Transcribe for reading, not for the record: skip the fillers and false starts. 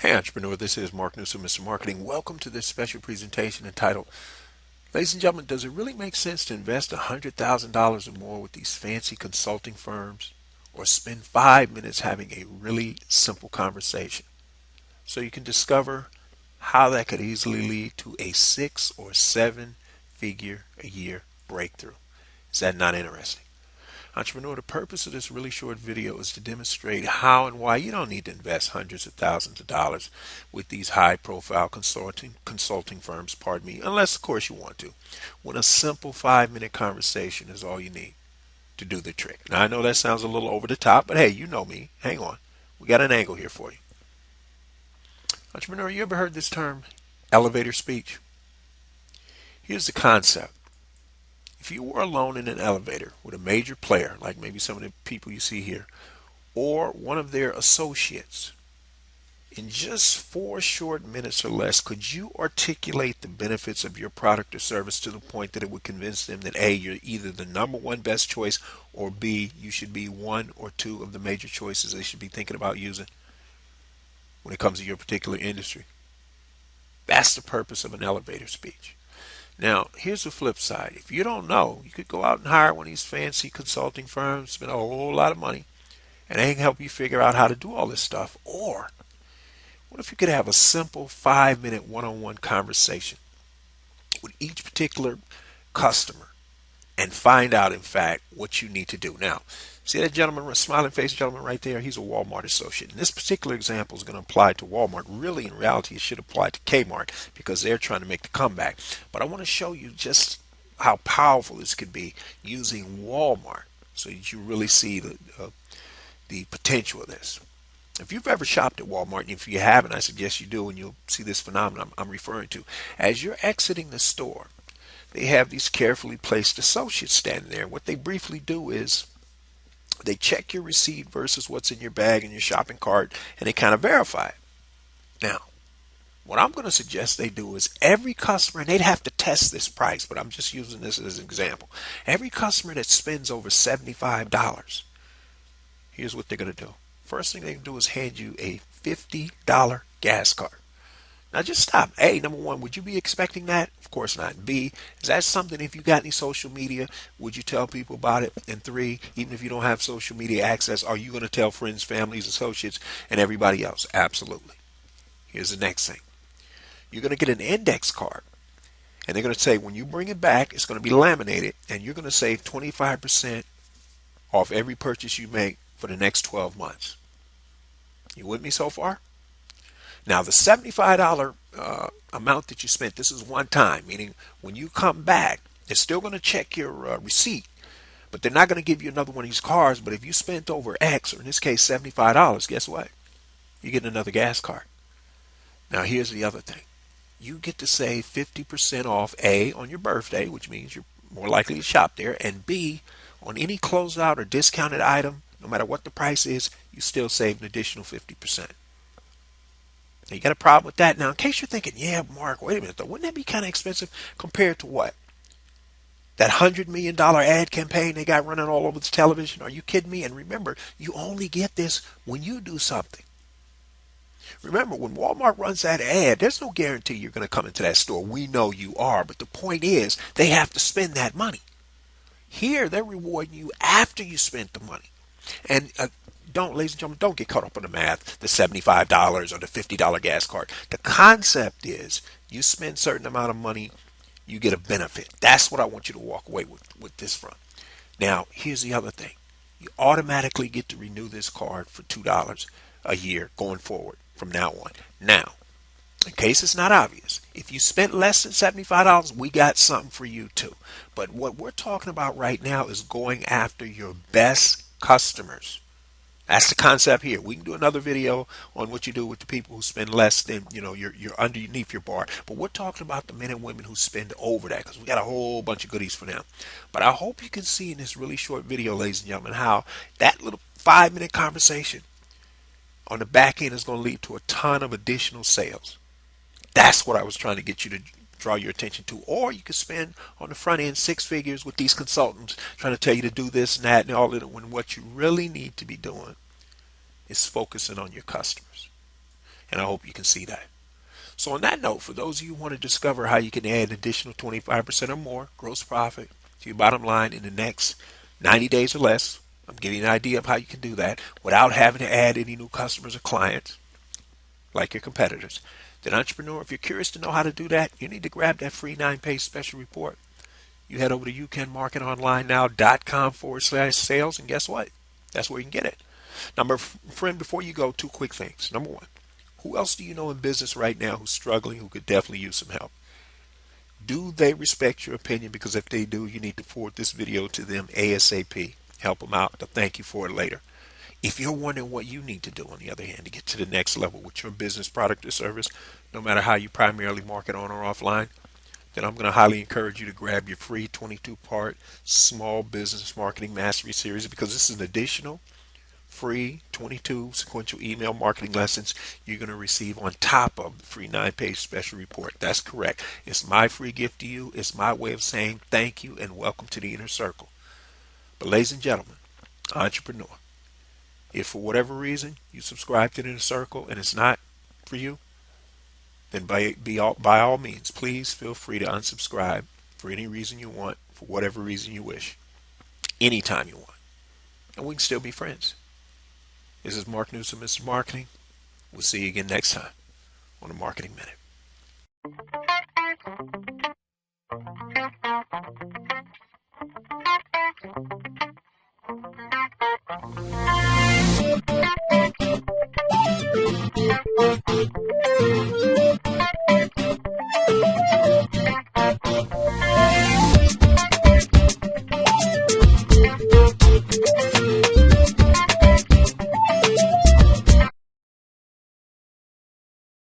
Hey entrepreneur, this is Mark Newsom, Mr. Marketing. Welcome to this special presentation entitled, Ladies and Gentlemen, does it really make sense to invest $100,000 or more with these fancy consulting firms or spend 5 minutes having a really simple conversation? So you can discover how that could easily lead to a 6 or 7 figure a year breakthrough. Is that not interesting? Entrepreneur, the purpose of this really short video is to demonstrate how and why you don't need to invest hundreds of thousands of dollars with these high profile consulting firms, pardon me, unless of course you want to, when a simple 5 minute conversation is all you need to do the trick. Now I know that sounds a little over the top, but hey, you know me. Hang on. We got an angle here for you. Entrepreneur, you ever heard this term elevator speech? Here's the concept. If you were alone in an elevator with a major player, like maybe some of the people you see here, or one of their associates, in just 4 short minutes or less, could you articulate the benefits of your product or service to the point that it would convince them that A, you're either the number one best choice, or B, you should be one or two of the major choices they should be thinking about using when it comes to your particular industry? That's the purpose of an elevator speech. Now, here's the flip side. If you don't know, you could go out and hire one of these fancy consulting firms, spend a whole lot of money, and they can help you figure out how to do all this stuff. Or, what if you could have a simple 5 minute one-on-one conversation with each particular customer and find out, in fact, what you need to do? Now, see that gentleman, smiling face gentleman right there? He's a Walmart associate. And this particular example is going to apply to Walmart. Really, in reality, it should apply to Kmart because they're trying to make the comeback. But I want to show you just how powerful this could be using Walmart so that you really see the potential of this. If you've ever shopped at Walmart, and if you haven't, I suggest you do, and you'll see this phenomenon I'm referring to. As you're exiting the store, they have these carefully placed associates standing there. What they briefly do is they check your receipt versus what's in your bag and your shopping cart, and they kind of verify it. Now, what I'm going to suggest they do is every customer, and they'd have to test this price, but I'm just using this as an example. Every customer that spends over $75, here's what they're going to do. First thing they can do is hand you a $50 gas card. Now just stop. A, number one, would you be expecting that? Of course not. B, is that something, if you got any social media, would you tell people about it? And three, even if you don't have social media access, are you going to tell friends, families, associates, and everybody else? Absolutely. Here's the next thing. You're going to get an index card. And they're going to say when you bring it back, it's going to be laminated, and you're going to save 25% off every purchase you make for the next 12 months. You with me so far? Now, the $75 amount that you spent, this is one time, meaning when you come back, they're still going to check your receipt, but they're not going to give you another one of these cards. But if you spent over X, or in this case $75, guess what? You get another gas card. Now, here's the other thing. You get to save 50% off, A, on your birthday, which means you're more likely to shop there, and B, on any closeout or discounted item, no matter what the price is, you still save an additional 50%. Now, you got a problem with that? Now, in case you're thinking, yeah, Mark, wait a minute, though, wouldn't that be kind of expensive compared to what? That $100 million ad campaign they got running all over the television? Are you kidding me? And remember, you only get this when you do something. Remember, when Walmart runs that ad, there's no guarantee you're going to come into that store. We know you are, but the point is, they have to spend that money. Here, they're rewarding you after you spent the money. And ladies and gentlemen, don't get caught up on the math, the $75 or the $50 gas card. The concept is you spend a certain amount of money, you get a benefit. That's what I want you to walk away with this from. Now, here's the other thing. You automatically get to renew this card for $2 a year going forward from now on. Now, in case it's not obvious, if you spent less than $75, we got something for you too. But what we're talking about right now is going after your best customers. That's the concept here. We can do another video on what you do with the people who spend less than, you're underneath your bar. But we're talking about the men and women who spend over that, because we got a whole bunch of goodies for them. But I hope you can see in this really short video, ladies and gentlemen, how that little 5 minute conversation on the back end is going to lead to a ton of additional sales. That's what I was trying to get you to draw your attention to. Or you could spend on the front end 6 figures with these consultants trying to tell you to do this and that and all of it, when what you really need to be doing is focusing on your customers. And I hope you can see that. So on that note, for those of you who want to discover how you can add an additional 25% or more gross profit to your bottom line in the next 90 days or less, I'm giving you an idea of how you can do that without having to add any new customers or clients like your competitors. Then entrepreneur, if you're curious to know how to do that, you need to grab that free 9-page special report. You head over to youcanmarketonlinenow.com/sales, and guess what? That's where you can get it. Now, my friend, before you go, two quick things. Number one, who else do you know in business right now who's struggling, who could definitely use some help? Do they respect your opinion? Because if they do, you need to forward this video to them ASAP. Help them out. They'll thank you for it later. If you're wondering what you need to do, on the other hand, to get to the next level with your business, product, or service, no matter how you primarily market on or offline, then I'm going to highly encourage you to grab your free 22-part Small Business Marketing Mastery Series, because this is an additional free 22 sequential email marketing lessons you're going to receive on top of the free 9-page special report. That's correct. It's my free gift to you. It's my way of saying thank you and welcome to the inner circle. But ladies and gentlemen, entrepreneur, if for whatever reason you subscribe to the inner circle and it's not for you, then by all means, please feel free to unsubscribe for any reason you want, for whatever reason you wish, anytime you want. And we can still be friends. This is Mark Newsom, Mr. Marketing. We'll see you again next time on the Marketing Minute.